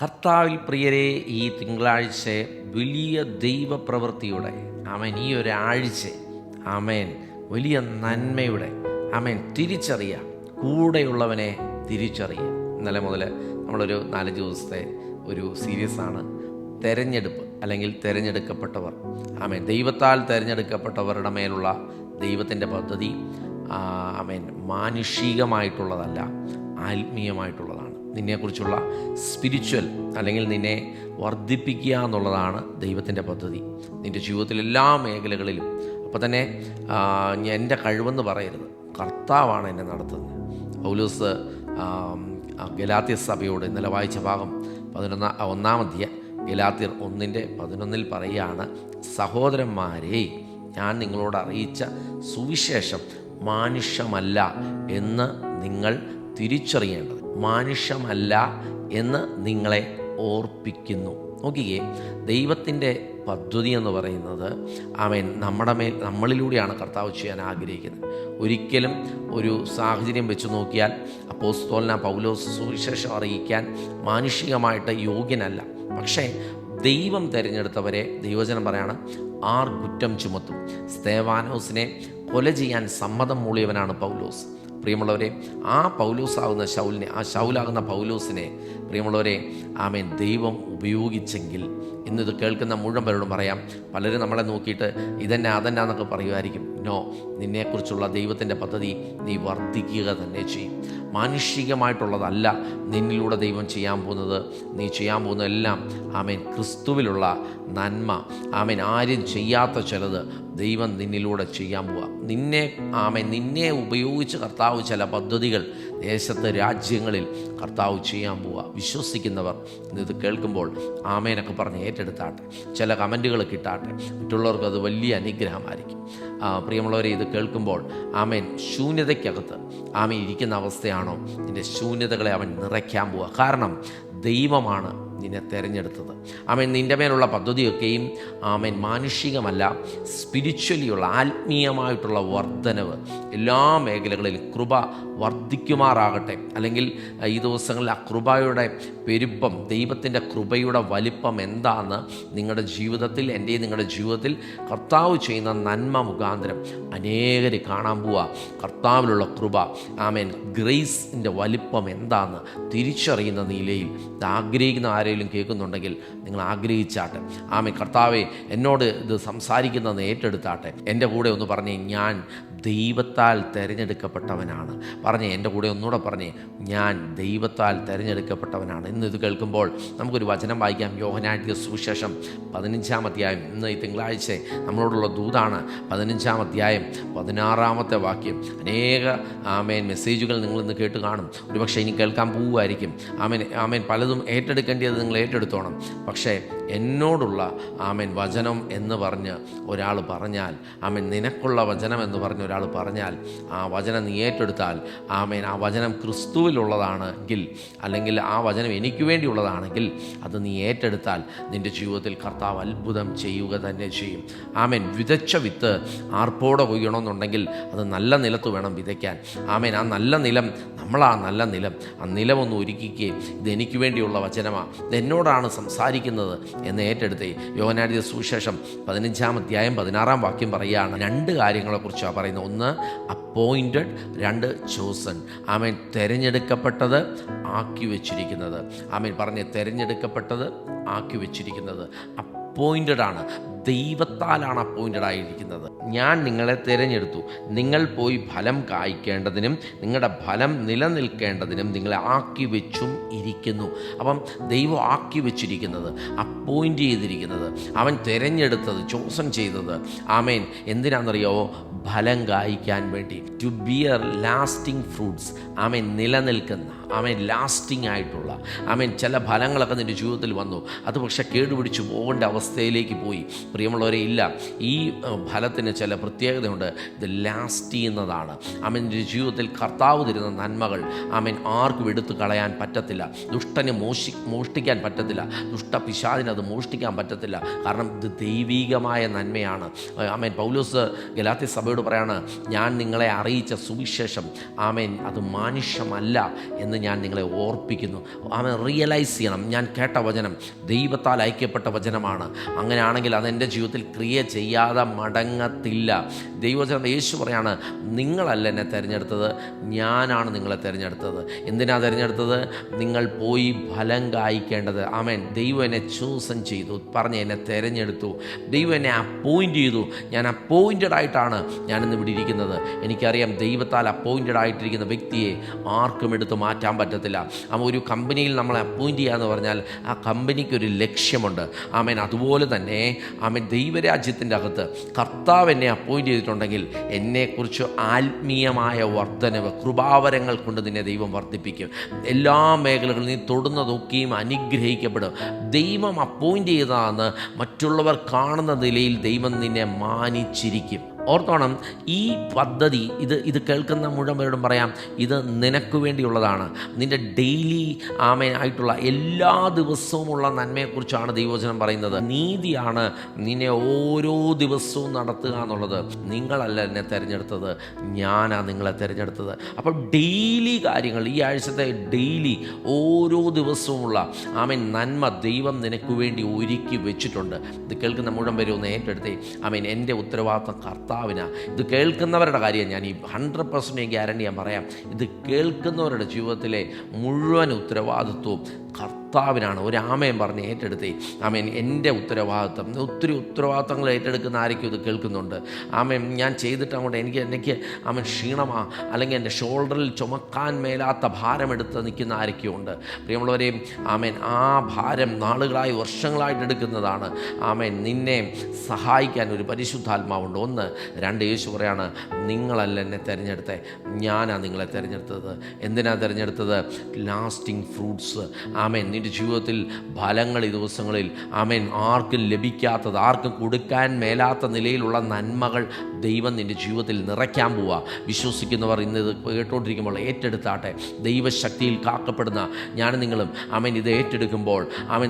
കർത്താവിൽ പ്രിയരെ, ഈ തിങ്കളാഴ്ച വലിയ ദൈവപ്രവൃത്തിയുടെ ഈ ഒരാഴ്ച വലിയ നന്മയുടെ തിരിച്ചറിയാം, കൂടെയുള്ളവനെ തിരിച്ചറിയാം. ഇന്നലെ മുതൽ നമ്മളൊരു 4 ദിവസത്തെ ഒരു സീരീസാണ് തെരഞ്ഞെടുപ്പ് അല്ലെങ്കിൽ തിരഞ്ഞെടുക്കപ്പെട്ടവർ. ദൈവത്താൽ തിരഞ്ഞെടുക്കപ്പെട്ടവരുടെ മേലുള്ള ദൈവത്തിൻ്റെ പദ്ധതി മാനുഷികമായിട്ടുള്ളതല്ല, ആത്മീയമായിട്ടുള്ളതാണ്. നിന്നെക്കുറിച്ചുള്ള സ്പിരിച്വൽ അല്ലെങ്കിൽ നിന്നെ വർദ്ധിപ്പിക്കുക എന്നുള്ളതാണ് ദൈവത്തിൻ്റെ പദ്ധതി നിൻ്റെ ജീവിതത്തിൽ എല്ലാ മേഖലകളിലും. അപ്പോൾ തന്നെ എൻ്റെ കഴിവെന്ന് പറയരുത്, കർത്താവാണ് എന്നെ നടത്തുന്നത്. പൗലോസ് ഗലാത്യ സഭയോട് ഇന്നലെ വായിച്ച ഭാഗം 1 ഗലാത്യർ 1:11 പറയുകയാണ്, സഹോദരന്മാരെ, ഞാൻ നിങ്ങളോട് അറിയിച്ച സുവിശേഷം മാനുഷ്യമല്ല എന്ന് നിങ്ങൾ തിരിച്ചറിയേണ്ടത്. മാനുഷ്യമല്ല എന്ന് നിങ്ങളെ ഓർപ്പിക്കുന്നു. നോക്കിയേ, ദൈവത്തിൻ്റെ പദ്ധതി എന്ന് പറയുന്നത് നമ്മളിലൂടെയാണ് കർത്താവ് ചെയ്യാൻ ആഗ്രഹിക്കുന്നത്. ഒരിക്കലും ഒരു സാഹചര്യം വെച്ച് നോക്കിയാൽ അപ്പോസ്തലനായ പൗലോസ് സുവിശേഷം അറിയിക്കാൻ മാനുഷികമായിട്ട് യോഗ്യനല്ല. പക്ഷേ ദൈവം തിരഞ്ഞെടുത്തവരെ ദൈവവചനം പറയാണ്, ആർ കുറ്റം ചുമത്തും? സ്തേവാനോസിനെ കൊല ചെയ്യാൻ സമ്മതം മൂളിയവനാണ് പൗലോസ്. പ്രിയമുള്ളവരെ, ആ പൗലോസാകുന്ന ശൗലാകുന്ന പൗലോസിനെ പ്രിയമുള്ളവരെ ദൈവം ഉപയോഗിച്ചെങ്കിൽ ഇന്നിത് കേൾക്കുന്ന മുഴുവൻ പേരോടും പറയാം, പലരും നമ്മളെ നോക്കിയിട്ട് ഇതെന്നെ അതെന്നെ എന്നൊക്കെ പറയുമായിരിക്കും. നോ, നിന്നെക്കുറിച്ചുള്ള ദൈവത്തിൻ്റെ പദ്ധതി നീ വർദ്ധിക്കുക തന്നെ ചെയ്യും. മാനുഷികമായിട്ടുള്ളതല്ല നിന്നിലൂടെ ദൈവം ചെയ്യാൻ പോകുന്നത്. നീ ചെയ്യാൻ പോകുന്നതെല്ലാം ക്രിസ്തുവിലുള്ള നന്മ. ആരും ചെയ്യാത്ത ചിലത് ദൈവം നിന്നിലൂടെ ചെയ്യാൻ പോവുക. നിന്നെ ഉപയോഗിച്ച് കർത്താവ് ചില പദ്ധതികൾ ദേശത്ത്, രാജ്യങ്ങളിൽ കർത്താവ് ചെയ്യാൻ പോവുക. വിശ്വസിക്കുന്നവർ ഇത് കേൾക്കുമ്പോൾ ആമേനൊക്കെ പറഞ്ഞ് ഏറ്റെടുത്താട്ടെ. ചില കമൻറ്റുകളൊക്കെ ഇട്ടാട്ടെ, മറ്റുള്ളവർക്ക് അത് വലിയ അനുഗ്രഹമായിരിക്കും. പ്രിയമുള്ളവരെ, ഇത് കേൾക്കുമ്പോൾ ശൂന്യതയ്ക്കകത്ത് ഇരിക്കുന്ന അവസ്ഥയാണോ, നിൻ്റെ ശൂന്യതകളെ അവൻ നിറയ്ക്കാൻ പോവുക. കാരണം ദൈവമാണ് നിന്നെ തിരഞ്ഞെടുത്തത്. നിൻ്റെ മേലുള്ള പദ്ധതിയൊക്കെയും മാനുഷികമല്ല, സ്പിരിച്വലിയുള്ള ആത്മീയമായിട്ടുള്ള വർധനവ് എല്ലാ മേഖലകളിലും കൃപ വർദ്ധിക്കുമാറാകട്ടെ. അല്ലെങ്കിൽ ഈ ദിവസങ്ങളിൽ ആ കൃപയുടെ പെരുപ്പം, ദൈവത്തിൻ്റെ കൃപയുടെ വലിപ്പം എന്താണെന്ന് നിങ്ങളുടെ ജീവിതത്തിൽ, നിങ്ങളുടെ ജീവിതത്തിൽ കർത്താവ് ചെയ്യുന്ന നന്മ മുഖാന്തരം അനേകർ കാണാൻ പോവുക. കർത്താവിലുള്ള കൃപ, ഗ്രേസിൻ്റെ വലിപ്പം എന്താണെന്ന് തിരിച്ചറിയുന്ന നിലയിൽ ആഗ്രഹിക്കുന്ന ആരെങ്കിലും കേൾക്കുന്നുണ്ടെങ്കിൽ നിങ്ങൾ ആഗ്രഹിച്ചാട്ടെ. കർത്താവെ, എന്നോട് ഇത് സംസാരിക്കുന്നതെന്ന് ഏറ്റെടുത്താട്ടെ. എൻ്റെ കൂടെ ഒന്ന് പറഞ്ഞേ, ഞാൻ ദൈവത്താൽ തിരഞ്ഞെടുക്കപ്പെട്ടവനാണ്. പറഞ്ഞേ, എൻ്റെ കൂടെ ഒന്നുകൂടെ പറഞ്ഞേ, ഞാൻ ദൈവത്താൽ തിരഞ്ഞെടുക്കപ്പെട്ടവനാണ്. ഇന്ന് ഇത് കേൾക്കുമ്പോൾ നമുക്കൊരു വചനം വായിക്കാം. യോഹന്നാന്റെ സുവിശേഷം 15-ാം അധ്യായം. ഇന്ന് ഈ തിങ്കളാഴ്ച നമ്മളോടുള്ള ദൂതാണ്. 15-ാം അധ്യായം 16-ാമത്തെ വാക്യം. അനേക മെസ്സേജുകൾ നിങ്ങളിന്ന് കേട്ട് കാണും. ഒരുപക്ഷെ ഇനി കേൾക്കാൻ പോവുമായിരിക്കും. പലതും ഏറ്റെടുക്കേണ്ടത് നിങ്ങൾ ഏറ്റെടുത്തോണം. പക്ഷേ എന്നോടുള്ള വചനം എന്ന് പറഞ്ഞ് ഒരാൾ പറഞ്ഞാൽ, നിനക്കുള്ള വചനം എന്ന് പറഞ്ഞ് ഒരാൾ പറഞ്ഞാൽ, ആ വചനം നീ ഏറ്റെടുത്താൽ, ആ വചനം ക്രിസ്തുവിലുള്ളതാണെങ്കിൽ, അല്ലെങ്കിൽ ആ വചനം എനിക്ക് വേണ്ടിയുള്ളതാണെങ്കിൽ, അത് നീ ഏറ്റെടുത്താൽ നിൻ്റെ ജീവിതത്തിൽ കർത്താവ് അത്ഭുതം ചെയ്യുക തന്നെ ചെയ്യും. വിതച്ച വിത്ത് ആർപ്പോടെ കൊയ്യണമെന്നുണ്ടെങ്കിൽ അത് നല്ല നിലത്ത് വേണം വിതയ്ക്കാൻ. ആ നല്ല നിലം, നമ്മളാ നല്ല നിലം, ആ നിലമൊന്ന് ഒരുക്കിക്കുകയും ഇതെനിക്ക് വേണ്ടിയുള്ള വചനമാണ്, ഇതെന്നോടാണ് സംസാരിക്കുന്നത് എന്ന് ഏറ്റെടുത്തേ. യോഹന്നാന്റെ സുവിശേഷം 15-ാം അധ്യായം 16-ാം വാക്യം പറയുകയാണ്. 2 കാര്യങ്ങളെക്കുറിച്ചാണ് പറയുന്നത്. 1 അപ്പോയിൻറ്റഡ്, 2 ചോസൺ. തിരഞ്ഞെടുക്കപ്പെട്ടത്, ആക്കി വെച്ചിരിക്കുന്നത്. പറഞ്ഞ് തിരഞ്ഞെടുക്കപ്പെട്ടത്, ആക്കി വെച്ചിരിക്കുന്നത്. അപ്പോയിൻറ്റഡ് ആണ്, ദൈവത്താലാണ് അപ്പോയിൻറ്റഡ് ആയിരിക്കുന്നത്. ഞാൻ നിങ്ങളെ തിരഞ്ഞെടുത്തു, നിങ്ങൾ പോയി ഫലം കായ്ക്കേണ്ടതിനും നിങ്ങളുടെ ഫലം നിലനിൽക്കേണ്ടതിനും നിങ്ങളെ ആക്കി വെച്ചും ഇരിക്കുന്നു. ദൈവം ആക്കി വെച്ചിരിക്കുന്നത്, അപ്പോയിൻ്റ് ചെയ്തിരിക്കുന്നത്, അവൻ തിരഞ്ഞെടുത്തത്, ചോസൺ ചെയ്തത് എന്തിനാണെന്നറിയാവോ? ഫലം കായ്ക്കാൻ വേണ്ടി. To bear lasting fruits. നിലനിൽക്കുന്ന, ലാസ്റ്റിംഗ് ആയിട്ടുള്ള ചില ഫലങ്ങളൊക്കെ നിൻ്റെ ജീവിതത്തിൽ വന്നു, അത് പക്ഷെ കേടുപിടിച്ച് പോകേണ്ട അവസ്ഥയിലേക്ക് പോയി. പ്രിയമുള്ളവരെ, ഇല്ല, ഈ ഫലത്തിന് ചില പ്രത്യേകതയുണ്ട്. ഇത് ലാസ്റ്റ് ചെയ്യുന്നതാണ്. നിൻ്റെ ജീവിതത്തിൽ കർത്താവ് തരുന്ന നന്മകൾ ആർക്കും എടുത്തു കളയാൻ പറ്റത്തില്ല. ദുഷ്ടന് മോഷ്ടിക്കാൻ പറ്റത്തില്ല. ദുഷ്ടപിശാചിന് അത് മോഷ്ടിക്കാൻ പറ്റത്തില്ല. കാരണം ഇത് ദൈവീകമായ നന്മയാണ്. പൗലോസ് ഗലാത്യ സഭയോട് പറയാണ്, ഞാൻ നിങ്ങളെ അറിയിച്ച സുവിശേഷം അത് മാനുഷ്യമല്ല എന്ന് എന്ന് ഞാൻ നിങ്ങളെ ഓർപ്പിക്കുന്നു. അവൻ റിയലൈസ് ചെയ്യണം, ഞാൻ കേട്ട വചനം ദൈവത്താൽ അയക്കപ്പെട്ട വചനമാണ്. അങ്ങനെയാണെങ്കിൽ അതെൻ്റെ ജീവിതത്തിൽ ക്രിയ ചെയ്യാതെ മടങ്ങത്തില്ല. ദൈവവചനം യേശു പറയാണ്, നിങ്ങളല്ല എന്നെ തിരഞ്ഞെടുത്തത്, ഞാനാണ് നിങ്ങളെ തിരഞ്ഞെടുത്തത്. എന്തിനാണ് തിരഞ്ഞെടുത്തത്? നിങ്ങൾ പോയി ഫലം കായ്ക്കേണ്ടത്. ആമേൻ. ദൈവം എന്നെ ചൂസൻ ചെയ്തു, പറഞ്ഞ് എന്നെ തിരഞ്ഞെടുത്തു. ദൈവം എന്നെ അപ്പോയിൻ്റ് ചെയ്തു. ഞാൻ അപ്പോയിൻറ്റഡ് ആയിട്ടാണ് ഞാനിന്ന് ഇവിടെ ഇരിക്കുന്നത്. എനിക്കറിയാം ദൈവത്താൽ അപ്പോയിൻറ്റഡ് ആയിട്ടിരിക്കുന്ന വ്യക്തിയെ ആർക്കും എടുത്ത് മാറ്റാൻ പറ്റത്തില്ല. ഒരു കമ്പനിയിൽ നമ്മളെ അപ്പോയിൻ്റ് ചെയ്യുക എന്ന് പറഞ്ഞാൽ ആ കമ്പനിക്കൊരു ലക്ഷ്യമുണ്ട്. ആമേൻ. അതുപോലെ തന്നെ ആമേൻ, ദൈവരാജ്യത്തിൻ്റെ അകത്ത് കർത്താവ് എന്നെ അപ്പോയിൻ്റ് ചെയ്തിട്ടുണ്ടെങ്കിൽ എന്നെക്കുറിച്ച് ആത്മീയമായ വർധനവ്, കൃപാവരങ്ങൾ കൊണ്ട് നിന്നെ ദൈവം വർദ്ധിപ്പിക്കും. എല്ലാ മേഖലകളിൽ നീ തൊടുന്നതൊക്കെയും അനുഗ്രഹിക്കപ്പെടും. ദൈവം അപ്പോയിൻ്റ് ചെയ്തതാണെന്ന് മറ്റുള്ളവർ കാണുന്ന നിലയിൽ ദൈവം നിന്നെ മാനിച്ചിരിക്കും. ഓർത്തോണം, ഈ പദ്ധതി ഇത് കേൾക്കുന്ന മുഴുവനോടും പറയാം, ഇത് നിനക്ക് വേണ്ടിയുള്ളതാണ്. നിൻ്റെ ഡെയിലി ആയിട്ടുള്ള എല്ലാ ദിവസവുമുള്ള നന്മയെക്കുറിച്ചാണ് ദൈവവചനം പറയുന്നത്. നീതിയാണ് നിന്നെ ഓരോ ദിവസവും നടത്തുക എന്നുള്ളത്. നിങ്ങളല്ല എന്നെ തിരഞ്ഞെടുത്തത്, ഞാനാണ് നിങ്ങളെ തിരഞ്ഞെടുത്തത്. അപ്പോൾ ഡെയിലി കാര്യങ്ങൾ, ഈ ആഴ്ചത്തെ ഡെയിലി ഓരോ ദിവസവുമുള്ള നന്മ ദൈവം നിനക്ക് വേണ്ടി ഒരുക്കി വെച്ചിട്ടുണ്ട്. ഇത് കേൾക്കുന്ന മുഴുവൻ പേരും ഒന്ന് ഏറ്റെടുത്തേ. എൻ്റെ ഉത്തരവാദിത്തം കർത്താവിനാണ്. ഇത് കേൾക്കുന്നവരുടെ കാര്യം ഞാൻ ഈ 100% ഗ്യാരണ്ടി ഞാൻ പറയാം. ഇത് കേൾക്കുന്നവരുടെ ജീവിതത്തിലെ മുഴുവൻ ഉത്തരവാദിത്വവും കർത്താവിനാണ്. ഒരു ആമേൻ പറഞ്ഞ് ഏറ്റെടുത്തേ. ആമേൻ. എൻ്റെ ഉത്തരവാദിത്തം, ഒത്തിരി ഉത്തരവാദിത്തങ്ങൾ ഏറ്റെടുക്കുന്ന ആരൊക്കെ ഇത് കേൾക്കുന്നുണ്ട്. ആമേൻ. ഞാൻ ചെയ്തിട്ട് അങ്ങോട്ട് എനിക്ക് ക്ഷീണമാ, അല്ലെങ്കിൽ എൻ്റെ ഷോൾഡറിൽ ചുമക്കാൻ മേലാത്ത ഭാരമെടുത്ത് നിൽക്കുന്ന ആരൊക്കെ ഉണ്ട്. പ്രിയമുള്ളവരെയും ആമേൻ, ആ ഭാരം നാളുകളായി വർഷങ്ങളായിട്ട് എടുക്കുന്നതാണ്. ആമേൻ. നിന്നെ സഹായിക്കാൻ ഒരു പരിശുദ്ധാത്മാവുണ്ട്. 1, 2 യേശു പറയാണ്, നിങ്ങളല്ല എന്നെ തിരഞ്ഞെടുത്തേ, ഞാനാണ് നിങ്ങളെ തിരഞ്ഞെടുത്തത്. എന്തിനാണ് തിരഞ്ഞെടുത്തത്? Lasting fruits. ആമേൻ. നിൻ്റെ ജീവിതത്തിൽ ഫലങ്ങൾ ഈ ദിവസങ്ങളിൽ ആർക്കും ലഭിക്കാത്തത്, ആർക്കും കൊടുക്കാൻ മേലാത്ത നിലയിലുള്ള നന്മകൾ ദൈവം നിൻ്റെ ജീവിതത്തിൽ നിറയ്ക്കാൻ പോവുക. വിശ്വസിക്കുന്നവർ ഇന്ന് ഇത് കേട്ടുകൊണ്ടിരിക്കുമ്പോൾ ഏറ്റെടുത്താട്ടെ. ദൈവശക്തിയിൽ കാക്കപ്പെടുന്ന ഞാനും നിങ്ങളും ഇത് ഏറ്റെടുക്കുമ്പോൾ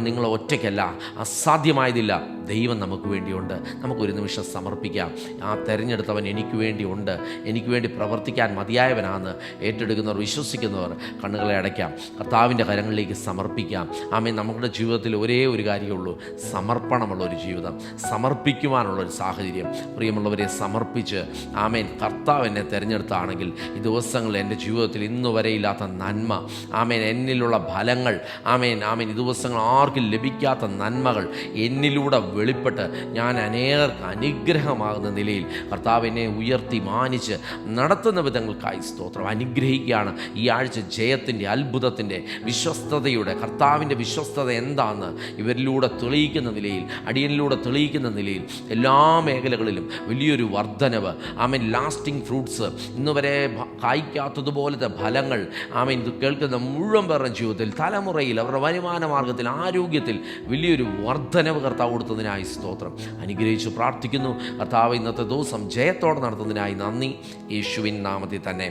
നിങ്ങൾ ഒറ്റയ്ക്കല്ല, അസാധ്യമായതില്ല. ദൈവം നമുക്ക് വേണ്ടിയുണ്ട്. നമുക്കൊരു നിമിഷം സമർപ്പിക്കാം. ആ തിരഞ്ഞെടുത്തവൻ എനിക്ക് വേണ്ടിയുണ്ട്, എനിക്ക് വേണ്ടി പ്രവർത്തിക്കാൻ മതിയായവനാണ്. ഏറ്റെടുക്കുന്നവർ, വിശ്വസിക്കുന്നവർ കണ്ണുകളെ അടയ്ക്കാം, കർത്താവിൻ്റെ കരങ്ങളിലേക്ക് സമർപ്പിക്കാം. നമ്മുടെ ജീവിതത്തിൽ ഒരേ ഒരു കാര്യമുള്ളൂ, സമർപ്പണമുള്ളൊരു ജീവിതം, സമർപ്പിക്കുവാനുള്ളൊരു സാഹചര്യം. പ്രിയമുള്ളവരെ, സമർപ്പിച്ച് കർത്താവ് എന്നെ തിരഞ്ഞെടുത്താണെങ്കിൽ ഈ ദിവസങ്ങളിൽ എൻ്റെ ജീവിതത്തിൽ ഇന്നു വരെ ഇല്ലാത്ത നന്മ, എന്നിലുള്ള ഫലങ്ങൾ, ഈ ദിവസങ്ങൾ ആർക്കും ലഭിക്കാത്ത നന്മകൾ എന്നിലൂടെ വെളിപ്പെട്ട് ഞാൻ അനേകർക്ക് അനുഗ്രഹമാകുന്ന നിലയിൽ കർത്താവ് എന്നെ ഉയർത്തി മാനിച്ച് നടത്തുന്ന വിധങ്ങൾക്കായി സ്തോത്രം. അനുഗ്രഹിക്കുകയാണ്. ഈ ആഴ്ച ജയത്തിൻ്റെ, അത്ഭുതത്തിൻ്റെ, വിശ്വസ്തതയുടെ, കർത്താവിൻ്റെ വിശ്വസ്തത എന്താണെന്ന് ഇവരിലൂടെ തെളിയിക്കുന്ന നിലയിൽ, അടിയനിലൂടെ തെളിയിക്കുന്ന നിലയിൽ എല്ലാ മേഖലകളിലും വലിയൊരു വർധനവ്, ലാസ്റ്റിംഗ് ഫ്രൂട്ട്സ്, ഇന്നുവരെ കായ്ക്കാത്തതുപോലത്തെ ഫലങ്ങൾ ഇത് കേൾക്കുന്ന മുഴുവൻ പേരുടെ ജീവിതത്തിൽ, തലമുറയിൽ, അവരുടെ വരുമാന മാർഗത്തിൽ, ആരോഗ്യത്തിൽ വലിയൊരു വർധനവ് കർത്താവ് കൊടുത്തതിനായി സ്തോത്രം. അനുഗ്രഹിച്ചു പ്രാർത്ഥിക്കുന്നു. കർത്താവ് ഇന്നത്തെ ദിവസം ജയത്തോടെ നടത്തുന്നതിനായി നന്ദി, യേശുവിൻ നാമത്തിൽ തന്നെ.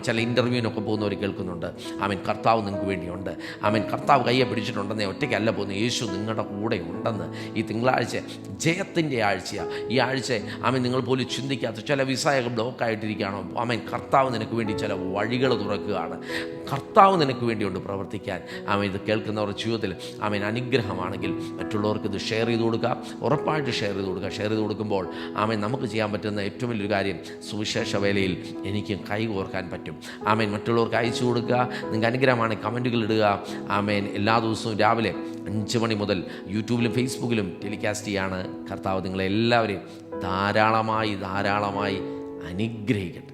ചില ഇൻ്റർവ്യൂവിനൊക്കെ പോകുന്നവർ കേൾക്കുന്നുണ്ട്. കർത്താവ് നിങ്ങൾക്ക് വേണ്ടിയുണ്ട്. കർത്താവ് കയ്യെ പിടിച്ചിട്ടുണ്ടെന്നേ, ഒറ്റയ്ക്കല്ല പോകുന്നത്, യേശു നിങ്ങളുടെ കൂടെ ഉണ്ടെന്ന്. ഈ തിങ്കളാഴ്ച ജയത്തിൻ്റെ ആഴ്ചയാണ്. ഈ ആഴ്ച നിങ്ങൾ പോലും ചിന്തിക്കാത്ത ചില വിസയൊക്കെ ബ്ലോക്കായിട്ടിരിക്കുകയാണോ? കർത്താവ് നിനക്ക് വേണ്ടി ചില വഴികൾ തുറക്കുകയാണ്. കർത്താവ് നിനക്ക് വേണ്ടിയുണ്ട് പ്രവർത്തിക്കാൻ. ഇത് കേൾക്കുന്നവരുടെ ജീവിതത്തിൽ അനുഗ്രഹമാണെങ്കിൽ മറ്റുള്ളവർക്ക് ഇത് ഷെയർ ചെയ്ത് കൊടുക്കുക. ഉറപ്പായിട്ട് ഷെയർ ചെയ്ത് കൊടുക്കുക. ഷെയർ ചെയ്ത് കൊടുക്കുമ്പോൾ നമുക്ക് ചെയ്യാൻ പറ്റുന്ന ഏറ്റവും വലിയൊരു കാര്യം, സുവിശേഷ വേലയിൽ എനിക്ക് കൈ കോർക്കാൻ പറ്റും. മറ്റുള്ളവർക്ക് അയച്ചു കൊടുക്കുക. നിങ്ങൾക്ക് അനുഗ്രഹമാണ്, കമൻറ്റുകൾ ഇടുക. എല്ലാ ദിവസവും രാവിലെ 5 മണി മുതൽ യൂട്യൂബിലും ഫേസ്ബുക്കിലും ടെലികാസ്റ്റ് ചെയ്യാണ്. കർത്താവ് നിങ്ങളെല്ലാവരെയും ധാരാളമായി അനുഗ്രഹിക്കട്ടെ.